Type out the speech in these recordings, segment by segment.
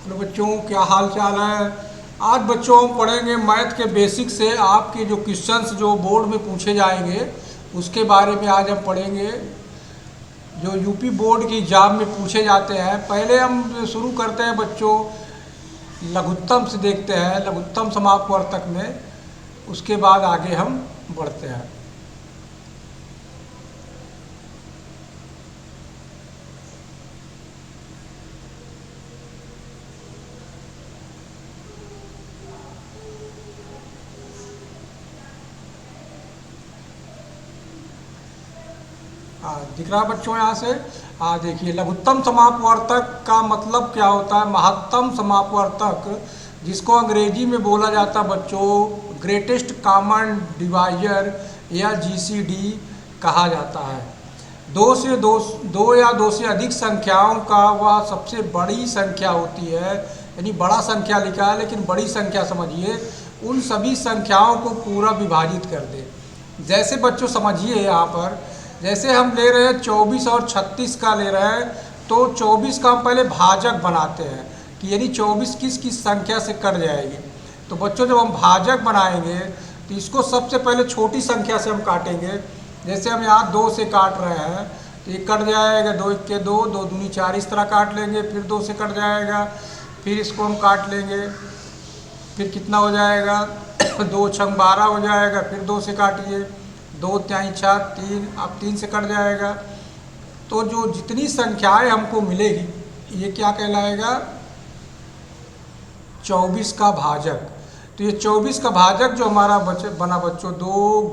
Hello बच्चों, क्या हाल चाल है। आज बच्चों हम पढ़ेंगे मैथ के बेसिक से आपके जो क्वेश्चंस जो बोर्ड में पूछे जाएंगे उसके बारे में आज हम पढ़ेंगे, जो यूपी बोर्ड की एग्ज़ाम में पूछे जाते हैं। पहले हम शुरू करते हैं बच्चों लघुत्तम से, देखते हैं लघुत्तम समापवर्तक में, उसके बाद आगे हम बढ़ते हैं। हाँ, दिख रहा है बच्चों यहाँ से। हाँ देखिए, लघुत्तम समापवर्तक का मतलब क्या होता है। महत्तम समापवर्तक, जिसको अंग्रेजी में बोला जाता है बच्चों ग्रेटेस्ट कॉमन डिवाइजर या जीसीडी कहा जाता है। दो या दो से अधिक संख्याओं का वह सबसे बड़ी संख्या होती है, यानी बड़ा संख्या लिखा है लेकिन बड़ी संख्या समझिए, उन सभी संख्याओं को पूरा विभाजित कर दे। जैसे बच्चों समझिए यहाँ पर, जैसे हम ले रहे हैं 24 और 36 का ले रहे हैं, तो 24 का हम पहले भाजक बनाते हैं कि यानी 24 किस किस संख्या से कट जाएगी। तो बच्चों जब हम भाजक बनाएंगे तो इसको सबसे पहले छोटी संख्या से हम काटेंगे। जैसे हम यहाँ 2 से काट रहे हैं तो ये कट जाएगा, 2 1 के 2, 2 दूनी 4, इस तरह काट लेंगे। फिर 2 से कट जाएगा, फिर इसको हम काट लेंगे, फिर कितना हो जाएगा 2 छंग 12 हो जाएगा। फिर 2 से काटिए, 2 त्याई 4, 3, अब 3 से कट जाएगा। तो जो जितनी संख्याएं हमको मिलेगी ये क्या कहलाएगा, 24 का भाजक। तो ये 24 का भाजक जो हमारा बना बच्चों 2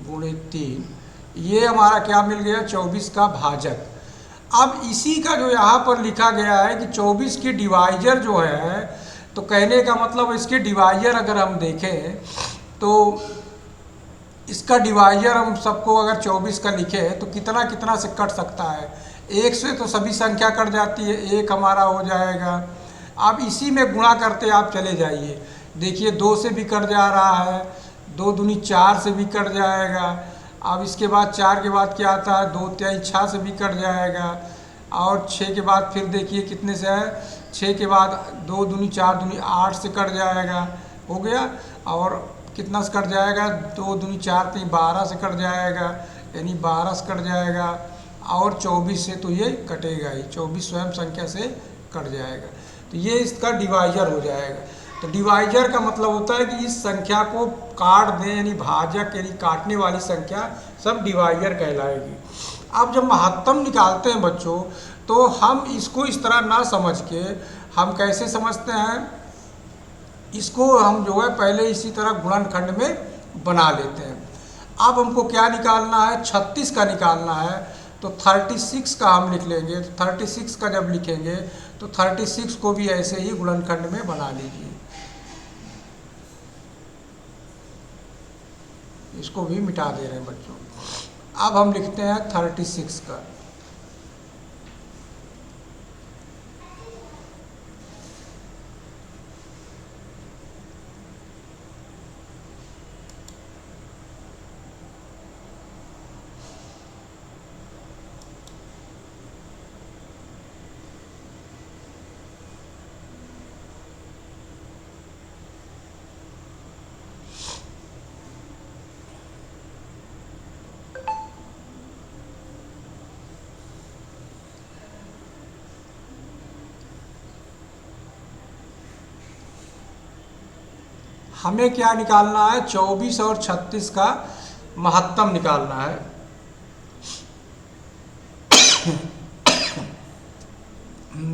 गुणे 3, ये हमारा क्या मिल गया, 24 का भाजक। अब इसी का जो यहाँ पर लिखा गया है कि 24 की डिवाइजर जो है, तो कहने का मतलब इसके डिवाइजर अगर हम देखें तो इसका डिवाइजर हम सबको अगर 24 का लिखे तो कितना कितना से कट सकता है। 1 से तो सभी संख्या कट जाती है, 1 हमारा हो जाएगा। अब इसी में गुणा करते आप चले जाइए, देखिए 2 से भी कट जा रहा है, 2 दूनी 4 से भी कट जाएगा। अब इसके बाद 4 के बाद क्या आता है, 2 त्याई 6 से भी कट जाएगा। और 6 के बाद फिर देखिए कितने से है, 6 के बाद 2 दूनी 4 दूनी 8 से कट जाएगा, हो गया। और कितना से कट जाएगा, 2 दूनी 4 3 12 से कट जाएगा, यानी 12 से कट जाएगा। और 24 से तो ये कटेगा ही, 24 स्वयं संख्या से कट जाएगा। तो ये इसका डिवाइजर हो जाएगा। तो डिवाइजर का मतलब होता है कि इस संख्या को काट दें, यानी भाजक यानी काटने वाली संख्या सब डिवाइजर कहलाएगी। अब जब महत्तम निकालते हैं बच्चों, तो हम इसको इस तरह ना समझ के हम कैसे समझते हैं, इसको हम जो है पहले इसी तरह गुणनखंड में बना लेते हैं। अब हमको क्या निकालना है, 36 का निकालना है, तो 36 का हम लिख लेंगे। तो 36 का जब लिखेंगे तो 36 को भी ऐसे ही गुणनखंड में बना लीजिए। इसको भी मिटा दे रहे हैं बच्चों। अब हम लिखते हैं 36 का। हमें क्या निकालना है, 24 और 36 का महत्तम निकालना है।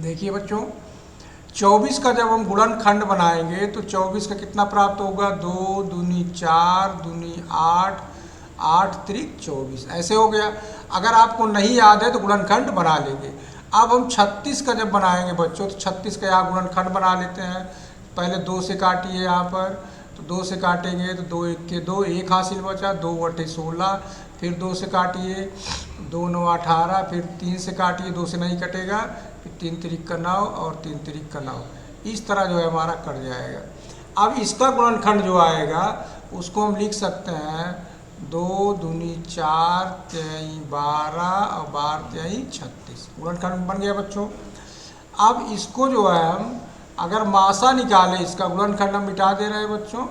देखिए बच्चों, 24 का जब हम गुणनखंड बनाएंगे तो 24 का कितना प्राप्त होगा, 2 दूनी 4 दूनी 8, 8 त्रिक 24, ऐसे हो गया। अगर आपको नहीं याद है तो गुणनखंड बना लेंगे। अब हम 36 का जब बनाएंगे बच्चों, तो 36 का यहाँ गुणनखंड बना लेते हैं। पहले 2 से काटिए यहाँ पर, तो 2 से काटेंगे तो 2 1 के 2, 1 हासिल बचा, 2 बटे 16। फिर 2 से काटिए, 2 9 18, फिर 3 से काटिए, 2 से नहीं कटेगा, फिर 3 तिरिक का 9 और 3 तिरिक का 9, इस तरह जो है हमारा कट जाएगा। अब इसका गुणनखंड जो आएगा उसको हम लिख सकते हैं 2 दूनी 4 3 12 और 12 3 36 गुणनखंड बन गया बच्चों। अब इसको जो है हम अगर मासा निकालें, इसका गुणनखंड हम मिटा दे रहे हैं बच्चों।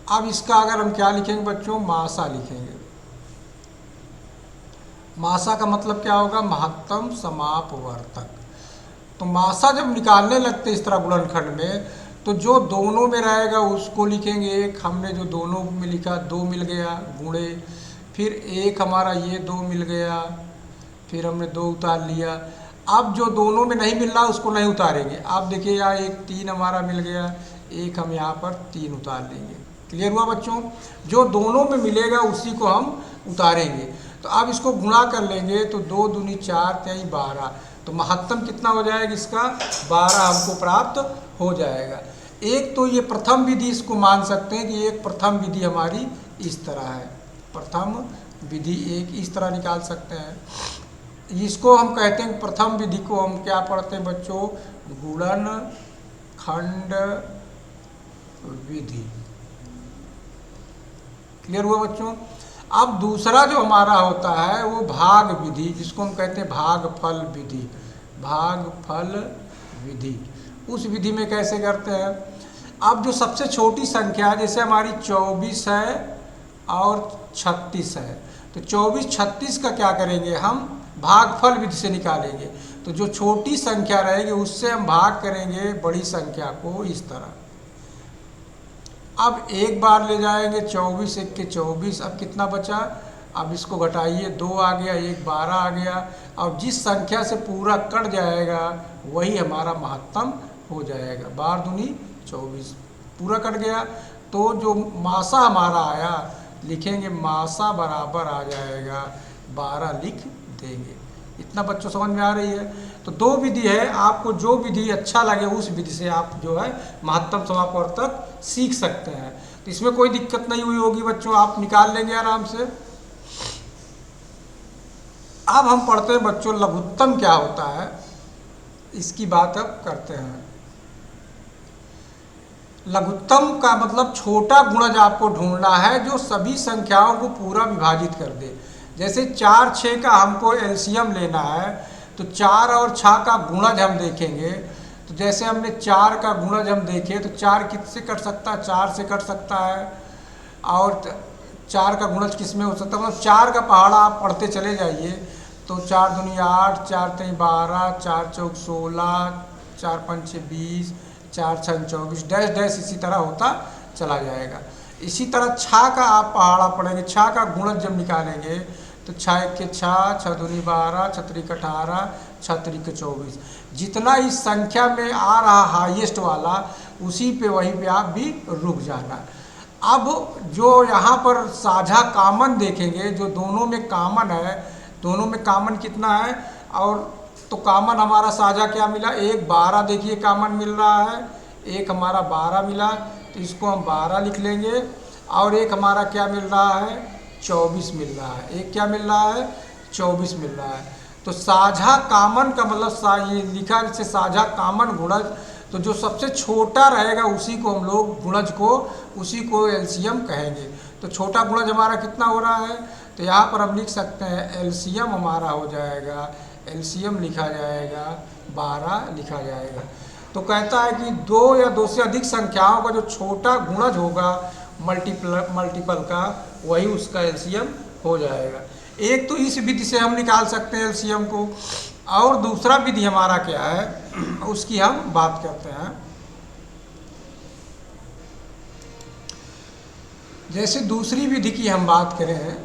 अब इसका अगर हम क्या लिखेंगे बच्चों, मासा लिखेंगे। मासा का मतलब क्या होगा, महत्तम समापवर्तक। तो मासा जब निकालने लगते इस तरह गुणनखंड में, तो जो दोनों में रहेगा उसको लिखेंगे एक। हमने जो दोनों में लिखा 2 मिल गया गुणे, फिर एक हमारा ये 2 मिल गया, फिर हमने 2 उतार लिया। अब जो दोनों में नहीं मिल रहा उसको नहीं उतारेंगे। अब देखिए यहाँ एक 3 हमारा मिल गया, एक हम यहाँ पर 3 उतार लेंगे। क्लियर हुआ बच्चों। जो दोनों में मिलेगा उसी को हम उतारेंगे। तो अब इसको गुणा कर लेंगे तो 2 दूनी 4 3 12, तो महत्तम कितना हो जाएगा इसका, 12 हमको प्राप्त हो जाएगा। एक तो ये प्रथम विधि इसको मान सकते हैं कि एक प्रथम विधि हमारी इस तरह है, प्रथम विधि एक इस तरह निकाल सकते हैं। इसको हम कहते हैं प्रथम विधि को हम क्या पढ़ते हैं बच्चों, गुणनखंड विधि। क्लियर हुआ बच्चों। अब दूसरा जो हमारा होता है वो भाग विधि, जिसको हम कहते हैं भागफल विधि। भागफल विधि उस विधि में कैसे करते हैं, अब जो सबसे छोटी संख्या है, जैसे हमारी 24 है और 36 है, तो 24 36 का क्या करेंगे, हम भागफल विधि से निकालेंगे। तो जो छोटी संख्या रहेगी उससे हम भाग करेंगे बड़ी संख्या को इस तरह। अब एक बार ले जाएंगे 24 एक के 24, अब कितना बचा, अब इसको घटाइए 2 आ गया, एक 12 आ गया। अब जिस संख्या से पूरा कट जाएगा वही हमारा महत्तम हो जाएगा। 12 दूनी 24 पूरा कट गया, तो जो मासा हमारा आया लिखेंगे मासा बराबर आ जाएगा 12 लिख देंगे। इतना बच्चों समझ में आ रही है। तो 2 विधि है, आपको जो विधि अच्छा लगे उस विधि से आप जो है महत्तम समापवर्तक सीख सकते हैं। तो इसमें कोई दिक्कत नहीं हुई होगी बच्चों, आप निकाल लेंगे आराम से। अब हम पढ़ते हैं बच्चों लघुत्तम क्या होता है, इसकी बात अब करते हैं। लघुत्तम का मतलब छोटा गुणज आपको ढूंढना है जो सभी संख्याओं को पूरा विभाजित कर दे। जैसे 4 6 का हमको एलसीएम लेना है, तो 4 और 6 का गुणज हम देखेंगे। तो जैसे हमने 4 का गुणज हम देखे तो 4 किससे कट सकता है, 4 से कट सकता है। और 4 का गुणज किस में हो सकता है, मतलब 4 का पहाड़ा आप पढ़ते चले जाइए। तो 4 दूनी 8, 4 3 12, 4 चौक 16, 4 5 6 20, 4 6 24, डैश डैश इसी तरह होता चला जाएगा। इसी तरह 6 का आप पहाड़ा पढ़ेंगे, 6 का गुणज जब निकालेंगे तो 6 1 के 6, 6 दूनी 12, 6 3 18, 6 3 24। जितना इस संख्या में आ रहा हाईएस्ट वाला उसी पे वहीं पे आप भी रुक जाना। अब जो यहाँ पर साझा कामन देखेंगे, जो दोनों में कामन है, दोनों में कामन कितना है, और तो कामन हमारा साझा क्या मिला, एक 12 देखिए कामन मिल रहा है, एक हमारा 12 मिला, तो इसको हम 12 लिख लेंगे। और एक हमारा क्या मिल रहा है, 24 मिल रहा है, एक क्या मिल रहा है, 24 मिल रहा है। तो साझा कामन का मतलब ये लिखा जैसे साझा कामन गुणज, तो जो सबसे छोटा रहेगा उसी को हम लोग गुणज को, उसी को एलसीएम कहेंगे। तो छोटा गुणज हमारा कितना हो रहा है, तो यहाँ पर हम लिख सकते हैं एलसीएम हमारा हो जाएगा, एलसीएम लिखा जाएगा 12 लिखा जाएगा। तो कहता है कि 2 या 2 से अधिक संख्याओं का जो छोटा गुणज होगा मल्टीपल का, वही उसका एलसीएम हो जाएगा। एक तो इस विधि से हम निकाल सकते हैं एलसीएम को, और दूसरा विधि हमारा क्या है उसकी हम बात करते हैं। जैसे दूसरी विधि की हम बात करें,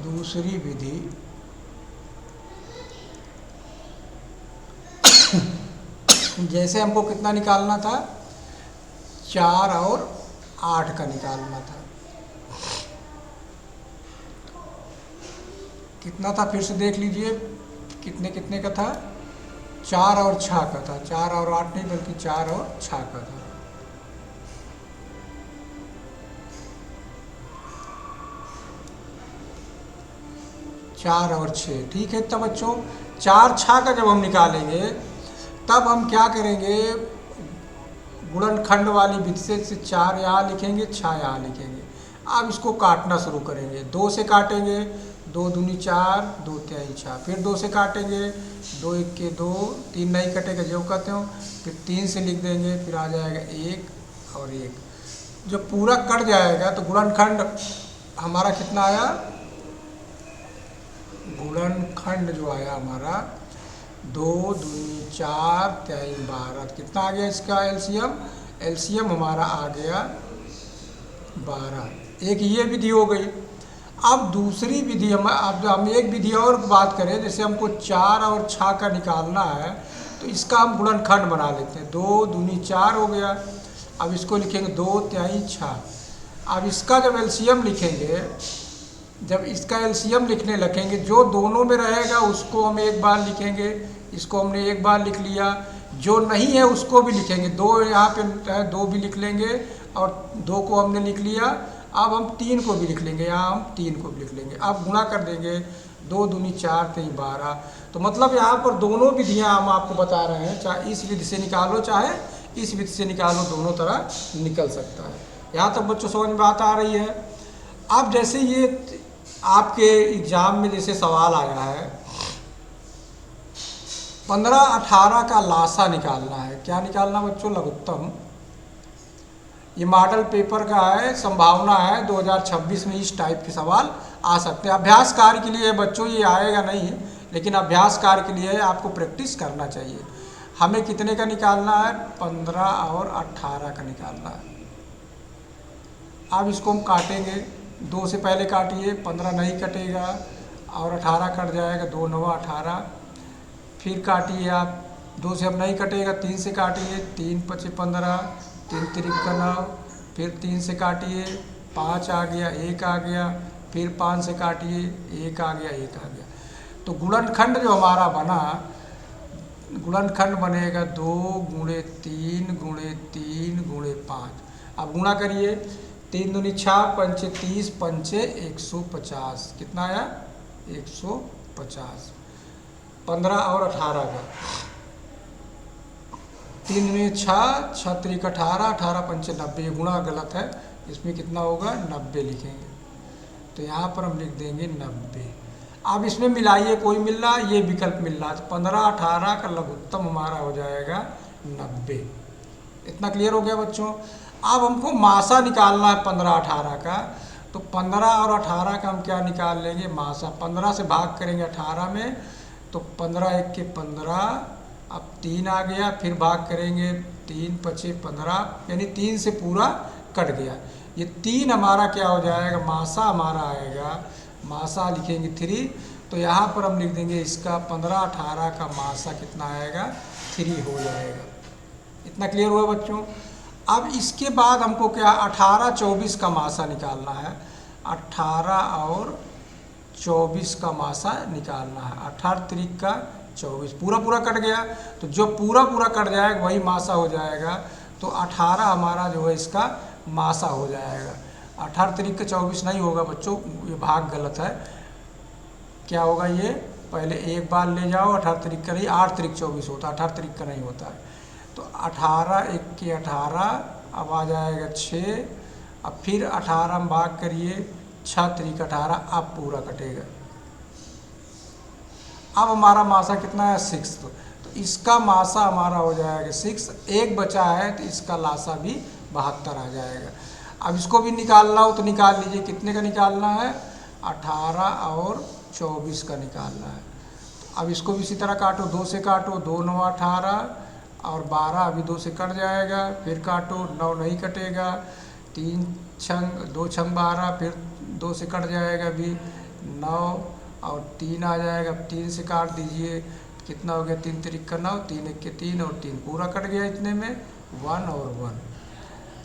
दूसरी विधि जैसे हमको कितना निकालना था, 4 और 8 का निकालना था। कितना था फिर से देख लीजिए, कितने कितने का था, 4 और 6 का था। 4 और 8 नहीं बल्कि 4 और 6 का था। 4 और 6, ठीक है। तब बच्चों 4 6 का जब हम निकालेंगे तब हम क्या करेंगे, गुणनखंड वाली विधि से 4 यहाँ लिखेंगे, 6 यहाँ लिखेंगे। अब इसको काटना शुरू करेंगे, 2 से काटेंगे, 2 दूनी 4, 2 तिहाई 6, फिर 2 से काटेंगे, 2 1 के 2, 3 नहीं कटेगा जो कहते हो, फिर 3 से लिख देंगे, फिर आ जाएगा 1 और 1। जब पूरा कट जाएगा तो गुणनखंड हमारा कितना आया, गुणनखंड जो आया हमारा 2 दूनी 4 तिहाई 12, कितना आ गया इसका एलसीएम, एलसीएम हमारा आ गया 12। एक ये विधि हो गई। अब दूसरी विधि हम एक विधि और बात करें, जैसे हमको 4 और 6 का निकालना है तो इसका हम गुणनखंड बना लेते हैं। 2 दूनी 4 हो गया, अब इसको लिखेंगे 2 तिहाई 6। अब इसका जब एलसीएम लिखेंगे, जब इसका एलसीएम लिखने लगेंगे, जो दोनों में रहेगा उसको हम एक बार लिखेंगे, इसको हमने एक बार लिख लिया, जो नहीं है उसको भी लिखेंगे, 2 यहाँ पे है 2 भी लिख लेंगे और 2 को हमने लिख लिया। अब हम 3 को भी लिख लेंगे, यहाँ हम 3 को भी लिख लेंगे। अब गुणा कर देंगे, 2 दूनी 4 तिहाई 12। तो मतलब यहाँ पर दोनों विधियाँ हम आपको बता रहे हैं, चाहे इस विधि से निकालो चाहे इस विधि से निकालो, दोनों तरह निकल सकता है। यहाँ तक बच्चों समझ में बात आ रही है। अब जैसे ये आपके एग्जाम में जैसे सवाल आया है 15 18 का लासा निकालना है, क्या निकालना बच्चों, लघुत्तम। ये मॉडल पेपर का है, संभावना है 2026 में इस टाइप के सवाल आ सकते हैं। अभ्यास कार्य के लिए बच्चों ये आएगा नहीं, लेकिन अभ्यास कार्य के लिए आपको प्रैक्टिस करना चाहिए। हमें कितने का निकालना है, 15 और 18 का निकालना है। अब इसको हम काटेंगे, 2 से पहले काटिए, 15 नहीं कटेगा और 18 कट जाएगा, 2 9 18। फिर काटिए आप, 2 से अब नहीं कटेगा, 3 से काटिए, 3 5 15, 3 3 9, फिर 3 से काटिए, 5 आ गया, 1 आ गया, फिर 5 से काटिए, 1 आ गया, 1 आ गया। तो गुणनखंड जो हमारा बना, गुणनखंड बनेगा 2 गुणे 3 गुणे 3 गुणे 5। अब गुणा करिए, 3 दूनी 6, 5 30, 5 150, कितना आया 150। 15 और 18 का, 3 दूनी 6, 6 3 18, 18 5 90, ये गुणा गलत है, इसमें कितना होगा 90 लिखेंगे। तो यहाँ पर हम लिख देंगे 90। अब इसमें मिलाइए, कोई मिल रहा, ये विकल्प मिल रहा, तो 15 18 का लघुत्तम हमारा हो जाएगा 90। इतना क्लियर हो गया बच्चों। अब हमको मासा निकालना है 15 18 का, तो 15 और 18 का हम क्या निकाल लेंगे, मासा। 15 से भाग करेंगे 18 में, तो 15 1 के 15, अब 3 आ गया, फिर भाग करेंगे 3 5 15, यानी 3 से पूरा कट गया। ये 3 हमारा क्या हो जाएगा, मासा हमारा आएगा, मासा लिखेंगे 3। तो यहाँ पर हम लिख देंगे इसका 15 18 का मासा कितना आएगा, 3 हो जाएगा। इतना क्लियर हुआ बच्चों। अब इसके बाद हमको क्या 18 24 का मासा निकालना है, 18 और 24 का मासा निकालना है। 18 3 का 24, पूरा पूरा कट गया, तो जो पूरा पूरा कट जाएगा वही मासा हो जाएगा। तो 18 हमारा जो है इसका मासा हो जाएगा। 18 3 का 24 नहीं होगा बच्चों, ये भाग गलत है। क्या होगा ये, पहले एक बार ले जाओ, 18 3 का नहीं, 8 3 24 होता है, 18 3 का नहीं होता है। तो 18 1 के 18, अब आ जाएगा 6, अब फिर 18 में भाग करिए, 6 3 का 18, अब पूरा कटेगा। अब हमारा मासा कितना है 6, तो इसका मासा हमारा हो जाएगा 6। एक बचा है तो इसका लासा भी 72 आ जाएगा। अब इसको भी निकालना हो तो निकाल लीजिए, कितने का निकालना है, 18 और 24 का निकालना है। तो अब इसको भी इसी तरह काटो, 2 से काटो, 2 9 18 और 12 अभी 2 से कट जाएगा, फिर काटो, 9 नहीं कटेगा, 3 छंग 2 छंग 12, फिर 2 से कट जाएगा अभी 9 और 3 आ जाएगा, 3 से काट दीजिए, कितना हो गया 3 3 का 9, 3 1 के 3 और 3 पूरा कट गया, इतने में 1 और 1।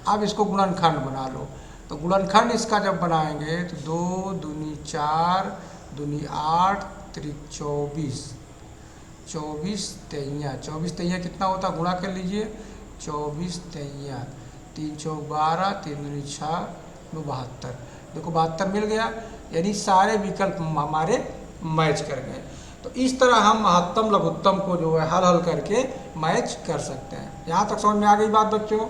अब इसको गुणनखंड बना लो। तो गुणनखंड इसका जब बनाएंगे तो 2 दूनी 4 दूनी 8 त्रिक 24, 24 तैया, 24 तैया कितना होता, गुणा कर लीजिए, 24 तैया, 3 चौक 12, 3 दूनी 6 72, देखो 72 मिल गया। यानी सारे विकल्प हमारे मैच कर गए। तो इस तरह हम महत्तम लघुत्तम को जो है हल हल करके मैच कर सकते हैं। यहाँ तक समझ में आ गई बात बच्चों?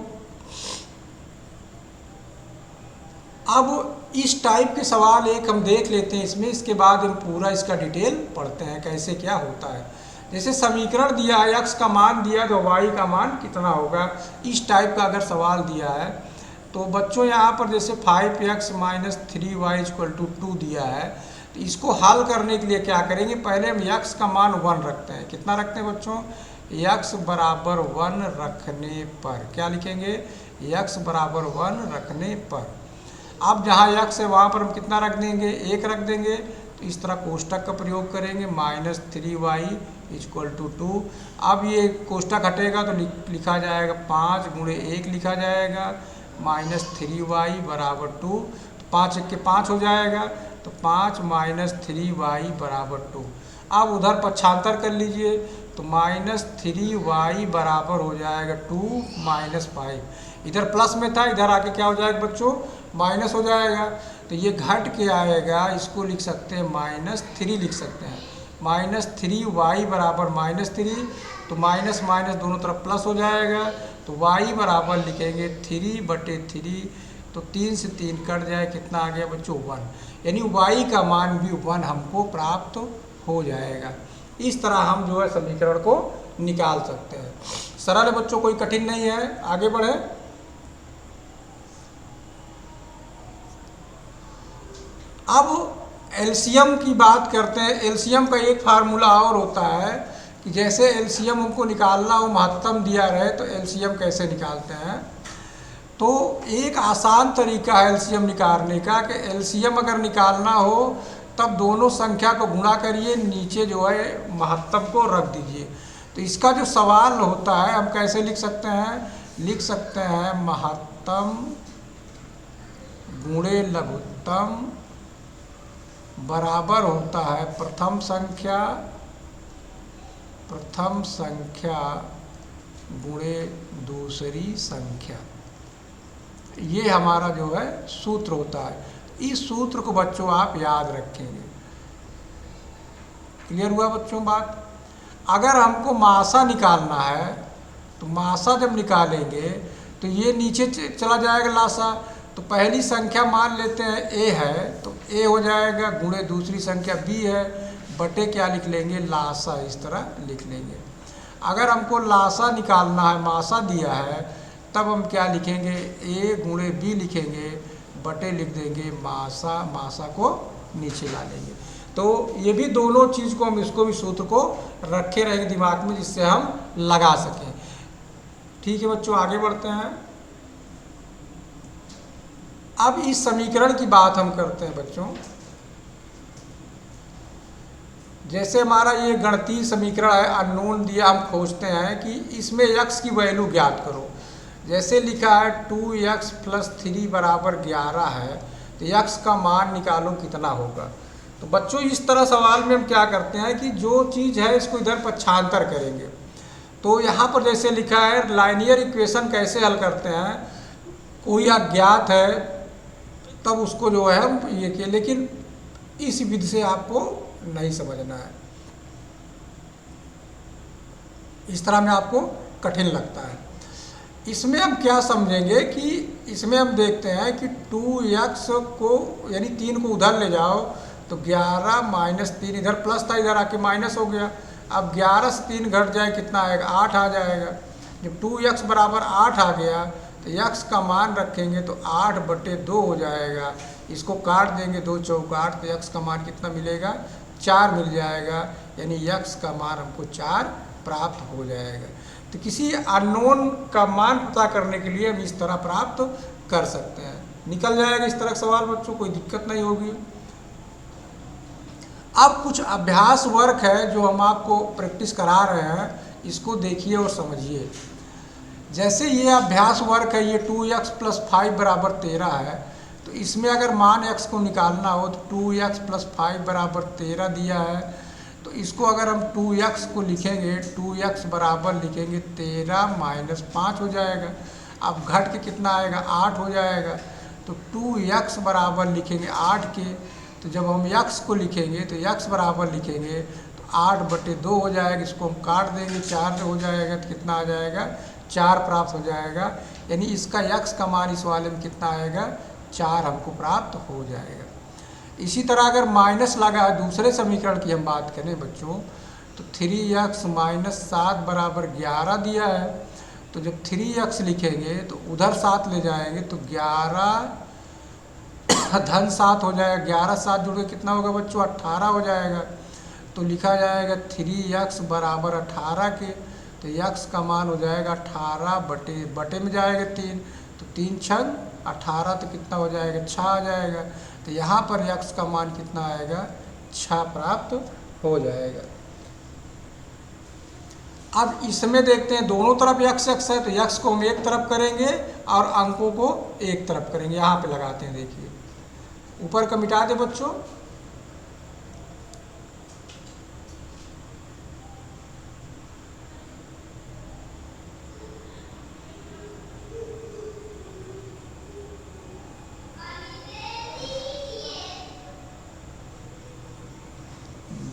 अब इस टाइप के सवाल एक हम देख लेते हैं इसमें, इसके बाद हम पूरा इसका डिटेल पढ़ते हैं कैसे क्या होता है। जैसे समीकरण दिया है, x का मान दिया तो y का मान कितना होगा, इस टाइप का अगर सवाल दिया है तो बच्चों यहाँ पर जैसे 5x minus 3y equal to 2 दिया है, तो इसको हल करने के लिए क्या करेंगे, पहले हम x का मान 1 रखते हैं। कितना रखते हैं बच्चों, x बराबर 1 रखने पर क्या लिखेंगे, x बराबर 1 रखने पर। अब जहाँ x है वहाँ पर हम कितना रख देंगे, 1 रख देंगे। तो इस तरह कोष्टक का प्रयोग करेंगे, माइनस 3y इक्वल टू 2। अब ये कोष्टक हटेगा तो लिखा जाएगा 5 गुणे 1 लिखा जाएगा, माइनस 3y बराबर 2। 5 1 के 5 हो जाएगा, तो 5 माइनस 3y बराबर 2। अब उधर पक्षांतर कर लीजिए, तो माइनस 3y बराबर हो जाएगा 2 माइनस 5। इधर प्लस में था, इधर आके क्या हो जाएगा बच्चों, माइनस हो जाएगा। तो ये घट के आएगा, इसको लिख सकते हैं माइनस 3 लिख सकते हैं। माइनस 3y बराबर माइनस 3, तो माइनस माइनस दोनों तरफ प्लस हो जाएगा। तो y बराबर लिखेंगे 3/3, तो 3 से 3 कट जाए, कितना आ गया बच्चों 1। यानी y का मान भी 1 हमको प्राप्त हो जाएगा। इस तरह हम जो है समीकरण को निकाल सकते हैं। सरल है बच्चों, कोई कठिन नहीं है। आगे बढ़े। अब एलसीएम की बात करते हैं। एलसीएम का एक फार्मूला और होता है कि जैसे एलसीएम हमको निकालना हो, महत्तम दिया रहे, तो एलसीएम कैसे निकालते हैं। तो एक आसान तरीका है एलसीएम निकालने का कि एलसीएम अगर निकालना हो तब दोनों संख्या को गुणा करिए, नीचे जो है महत्तम को रख दीजिए। तो इसका जो सवाल होता है हम कैसे लिख सकते हैं, लिख सकते हैं महत्तम गुणे लघुत्तम बराबर होता है प्रथम संख्या गुणे दूसरी संख्या। ये हमारा जो है सूत्र होता है। इस सूत्र को बच्चों आप याद रखेंगे। क्लियर हुआ बच्चों बात। अगर हमको मासा निकालना है तो मासा जब निकालेंगे तो ये नीचे चला जाएगा लासा। तो पहली संख्या मान लेते हैं a है, तो a हो जाएगा गुणे दूसरी संख्या b है, बटे क्या लिख लेंगे, लासा। इस तरह लिख लेंगे। अगर हमको लासा निकालना है, मासा दिया है, तब हम क्या लिखेंगे, a गुणे b लिखेंगे, बटे लिख देंगे मासा। मासा को नीचे ला लेंगे। तो ये भी दोनों चीज़ को हम इसको भी सूत्र को रखे रहेंगे दिमाग में, जिससे हम लगा सकें। ठीक है बच्चों, आगे बढ़ते हैं। अब इस समीकरण की बात हम करते हैं बच्चों। जैसे हमारा ये गणितीय समीकरण है, अननोन दिया, हम खोजते हैं कि इसमें x की वैल्यू ज्ञात करो। जैसे लिखा है 2x + 3 बराबर 11 है, तो x का मान निकालो कितना होगा। तो बच्चों इस तरह सवाल में हम क्या करते हैं कि जो चीज़ है इसको इधर पक्षांतर करेंगे। तो यहाँ पर जैसे लिखा है लाइनियर इक्वेशन कैसे हल करते हैं, कोई अज्ञात है तब उसको जो है हम ये किए, लेकिन इस विधि से आपको नहीं समझना है। इस तरह में आपको कठिन लगता है। इसमें हम क्या समझेंगे कि इसमें हम देखते हैं कि 2x को यानी 3 को उधर ले जाओ तो 11 माइनस 3, इधर प्लस था इधर आके माइनस हो गया। अब 11 से 3 घट जाए कितना आएगा, 8 आ जाएगा। जब 2x बराबर 8 आ गया तो x का मान रखेंगे तो 8/2 हो जाएगा। इसको काट देंगे 2 चौक 8, तो x का मान कितना मिलेगा, 4 मिल जाएगा। यानी x का मान हमको 4 प्राप्त हो जाएगा। तो किसी अननोन का मान पता करने के लिए हम इस तरह प्राप्त कर सकते हैं। निकल जाएगा इस तरह का सवाल बच्चों, कोई दिक्कत नहीं होगी। अब कुछ अभ्यास वर्क है जो हम आपको प्रैक्टिस करा रहे हैं, इसको देखिए और समझिए। जैसे ये अभ्यास वर्क है, ये 2x + 5 बराबर 13 है। तो इसमें अगर मान x को निकालना हो तो 2x + 5 बराबर 13 दिया है। तो इसको अगर हम 2x को लिखेंगे, 2x बराबर लिखेंगे 13 माइनस 5 हो जाएगा। अब घट के कितना आएगा, 8 हो जाएगा। तो 2x बराबर लिखेंगे 8 के, तो जब हम यक्स को लिखेंगे तो यक्स बराबर लिखेंगे तो 8/2 हो जाएगा, इसको हम काट देंगे 4 हो जाएगा तो कितना आ जाएगा 4 प्राप्त हो जाएगा। यानी इसका यक्स का मान इस वाले में कितना आएगा 4 हमको प्राप्त हो जाएगा। इसी तरह अगर माइनस लगा है दूसरे समीकरण की हम बात करें बच्चों तो 3x - 7 = 11 दिया है। तो जब 3x लिखेंगे तो उधर 7 ले जाएंगे तो 11 धन 7 हो जाएगा, 11 7 जुड़ के कितना होगा बच्चों 18 हो जाएगा। तो लिखा जाएगा 3x = 18 के, तो x का मान हो जाएगा 18 बटे में जाएगा 3, तो 3 छंग 18 तो कितना हो जाएगा 6 आ जाएगा। तो यहाँ पर x का मान कितना आएगा 6 प्राप्त हो जाएगा। अब इसमें देखते हैं दोनों तरफ x है तो x को हम एक तरफ करेंगे और अंकों को एक तरफ करेंगे। यहाँ पे लगाते हैं, देखिए ऊपर का मिटा दे बच्चों।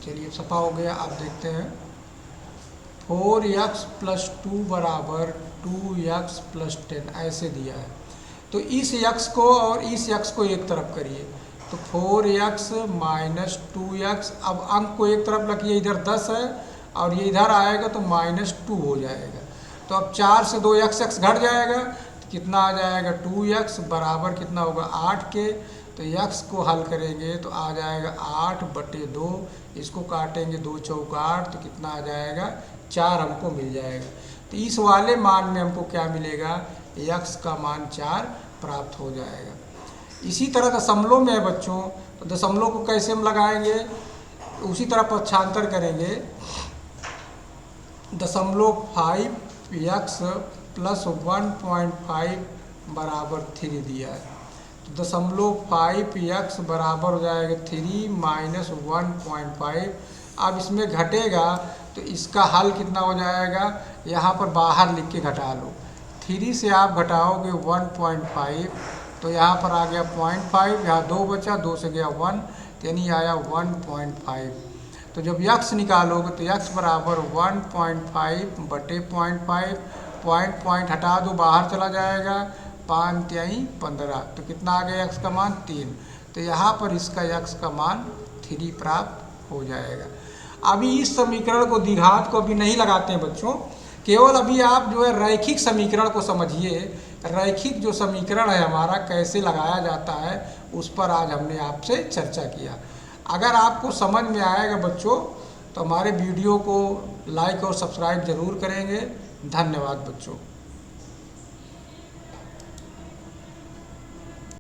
चलिए सफा हो गया। आप देखते हैं 4x + 2 = 2x + 10 ऐसे दिया है। तो इस x को और इस x को एक तरफ करिए तो 4x - 2x। अब अंक को एक तरफ रखिए, इधर 10 है और ये इधर आएगा तो -2 हो जाएगा। तो अब 4 से 2 x घट जाएगा तो कितना आ जाएगा 2x बराबर कितना होगा 8 के। तो x को हल करेंगे तो आ जाएगा 8/2, इसको काटेंगे 2 चौक 8 तो कितना आ जाएगा 4 हमको मिल जाएगा। तो इस वाले मान में हमको क्या मिलेगा x का मान 4 प्राप्त हो जाएगा। इसी तरह दशमलव में है बच्चों, तो दशमलव को कैसे हम लगाएंगे उसी तरह पक्षांतर करेंगे। 5x + 1.5 = 3 दिया है। तो 5x बराबर हो जाएगा 3 - 1.5। अब इसमें घटेगा तो इसका हल कितना हो जाएगा, यहाँ पर बाहर लिख के घटा लो। 3 से आप घटाओगे 1.5 तो यहाँ पर आ गया 0.5, यहाँ 2 बचा, 2 से गया 1 यानी आया 1.5। तो जब x निकालोगे तो x बराबर 1.5 बटे 0.5, पॉइंट हटा दो बाहर चला जाएगा, 5 × 15 तो कितना आ गया x का मान 3। तो यहाँ पर इसका x का मान 3 प्राप्त हो जाएगा। अभी इस समीकरण को द्विघात को अभी नहीं लगाते हैं बच्चों, केवल अभी आप जो है रैखिक समीकरण को समझिए। रैखिक जो समीकरण है हमारा कैसे लगाया जाता है उस पर आज हमने आपसे चर्चा किया। अगर आपको समझ में आएगा बच्चों तो हमारे वीडियो को लाइक और सब्सक्राइब जरूर करेंगे। धन्यवाद बच्चों।